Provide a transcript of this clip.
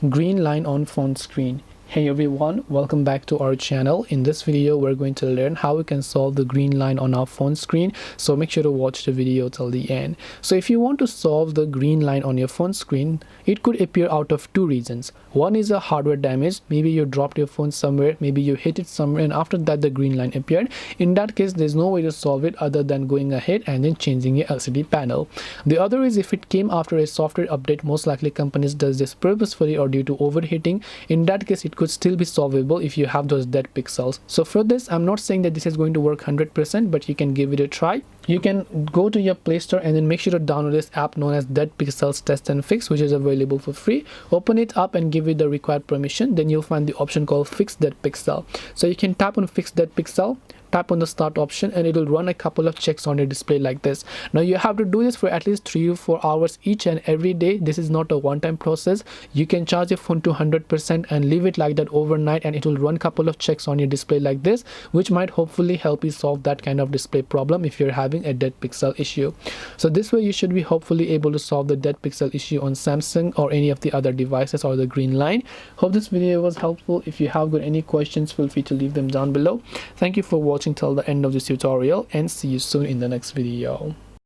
green line on phone screen. Hey everyone, welcome back to our channel. In this video we're going to learn how we can solve the green line on our phone screen, so make sure to watch the video till the end. So if you want to solve the green line on your phone screen, it could appear out of two reasons. One is a hardware damage. Maybe you dropped your phone somewhere, maybe you hit it somewhere, and after that the green line appeared. In that case, there's no way to solve it other than going ahead and then changing your LCD panel. The other is if it came after a software update. Most likely companies does this purposefully or due to overheating. In that case, it could still be solvable if you have those dead pixels. So for this, I'm not saying that this is going to work 100%, but you can give it a try. You can go to your Play Store and then make sure to download this app known as Dead Pixels Test and Fix, which is available for free. Open it up and give it the required permission. Then you'll find the option called Fix Dead Pixel. So you can tap on Fix Dead Pixel, tap on the start option, and it will run a couple of checks on your display like this. Now you have to do this for at least 3 to 4 hours each and every day. This is not a one-time process. You can charge your phone to 100% and leave it like that overnight, and it will run a couple of checks on your display like this, which might hopefully help you solve that kind of display problem if you're having a dead pixel issue. So this way you should be hopefully able to solve the dead pixel issue on Samsung or any of the other devices or the green line. Hope this video was helpful. If you have got any questions, feel free to leave them down below. Thank you for watching till the end of this tutorial, and see you soon in the next video.